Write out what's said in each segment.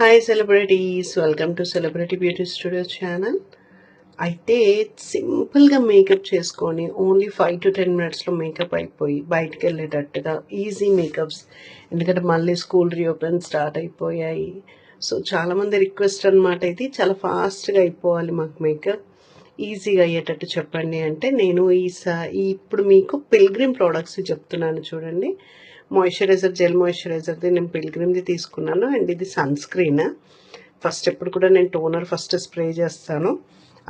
Hi celebrities, welcome to celebrity beauty studio channel. అయితే సింపుల్గా makeup చేసుకొని ఓన్లీ 5 to 10 మినిట్స్లో మేకప్ అయిపోయి బయటికి వెళ్ళేటట్టుగా ఈజీ మేకప్స్. ఎందుకంటే మళ్ళీ స్కూల్ రీఓపెన్ స్టార్ట్ అయిపోయాయి. సో చాలామంది రిక్వెస్ట్ అనమాట, ఇది చాలా ఫాస్ట్గా అయిపోవాలి మాకు మేకప్, ఈజీగా అయ్యేటట్టు చెప్పండి అంటే నేను ఇప్పుడు మీకు పిల్గ్రిమ్ ప్రోడక్ట్స్ చెప్తున్నాను చూడండి. మాయిశ్చరైజర్, జెల్ మాయిశ్చరైజర్ది నేను పిల్గ్రిమ్ది తీసుకున్నాను. అండ్ ఇది సన్ స్క్రీన్. ఫస్ట్ ఎప్పుడు కూడా నేను టోనర్ ఫస్ట్ స్ప్రే చేస్తాను,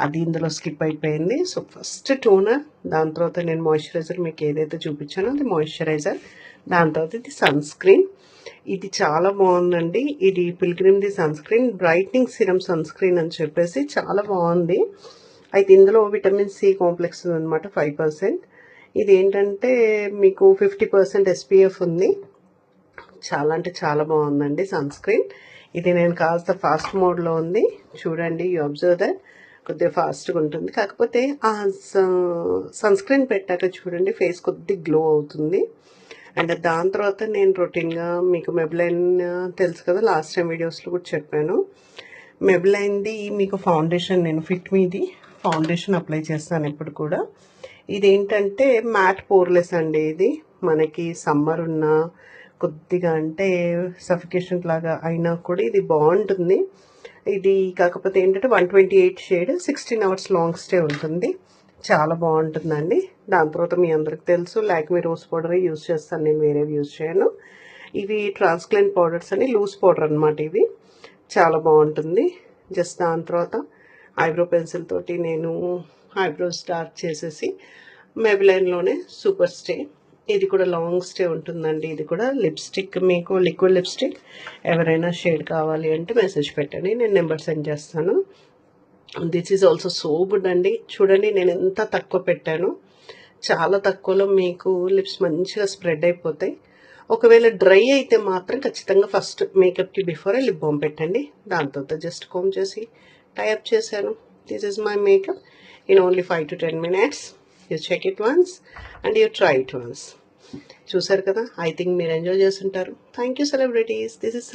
అది ఇందులో స్కిప్ అయిపోయింది. సో ఫస్ట్ టోనర్, దాని తర్వాత నేను మాయిశ్చరైజర్ మీకు ఏదైతే చూపించానో అది మాయిశ్చరైజర్, దాని తర్వాత ఇది సన్ స్క్రీన్. ఇది చాలా బాగుందండి. ఇది పిల్గ్రిమ్ది sunscreen, brightening serum sunscreen అని చెప్పేసి చాలా బాగుంది. అయితే ఇందులో విటమిన్ సి కాంప్లెక్స్ ఉందన్నమాట 5%. ఇది ఏంటంటే మీకు 50% SPF ఉంది. చాలా అంటే చాలా బాగుందండి సన్ స్క్రీన్. ఇది నేను కాస్త ఫాస్ట్ మోడ్లో ఉంది చూడండి. యూ అబ్జర్వ్ దట్ కొద్దిగా ఫాస్ట్గా ఉంటుంది. కాకపోతే ఆ సన్ స్క్రీన్ పెట్టాక చూడండి ఫేస్ కొద్దిగా గ్లో అవుతుంది. అండ్ దాని తర్వాత నేను రొటీన్గా మీకు మెబ్లైన్ తెలుసు కదా, లాస్ట్ టైం వీడియోస్లో కూడా చెప్పాను. మెబ్లైన్ది మీకు ఫౌండేషన్, నేను ఫిట్ మీది ఫౌండేషన్ అప్లై చేస్తాను ఎప్పుడు కూడా. ఇదేంటంటే మ్యాట్ పోర్లెస్ అండి. ఇది మనకి సమ్మర్ ఉన్న కొద్దిగా అంటే సఫికేషన్ లాగా అయినా కూడా ఇది బాగుంటుంది. ఇది కాకపోతే ఏంటంటే 128 షేడ్, 16 hours లాంగ్ స్టే ఉంటుంది. చాలా బాగుంటుందండి. దాని తర్వాత మీ అందరికి తెలుసు లాక్మీ రోజ్ పౌడర్ యూజ్ చేస్తాను నేను, వేరేవి యూజ్ చేయను. ఇవి ట్రాన్స్క్లెంట్ పౌడర్స్ అని లూజ్ పౌడర్ అనమాట. ఇవి చాలా బాగుంటుంది. జస్ట్ దాని తర్వాత ఐబ్రో పెన్సిల్ తోటి నేను ఐబ్రోస్ డార్క్ చేసేసి మెబ్లైన్లోనే సూపర్ స్టే, ఇది కూడా లాంగ్ స్టే ఉంటుందండి. ఇది కూడా లిప్స్టిక్, మీకు లిక్విడ్ లిప్స్టిక్ ఎవరైనా షేడ్ కావాలి అంటే మెసేజ్ పెట్టండి, నేను నెంబర్ సెండ్ చేస్తాను. This is also so good అండి. చూడండి నేను ఎంత తక్కువ పెట్టాను, చాలా తక్కువలో మీకు లిప్స్ మంచిగా స్ప్రెడ్ అయిపోతాయి. ఒకవేళ డ్రై అయితే మాత్రం ఖచ్చితంగా ఫస్ట్ మేకప్కి బిఫోరే లిప్ బామ్ పెట్టండి. దాని తర్వాత జస్ట్ కోమ్ చేసి టైఅప్ చేశాను. This is my makeup in only 5 to 10 minutes. You check it once and you try it once. చూసారు కదా, ఐ థింక్ మీరు ఎంజాయ్ చేస్తుంటారు. Thank you celebrities. This is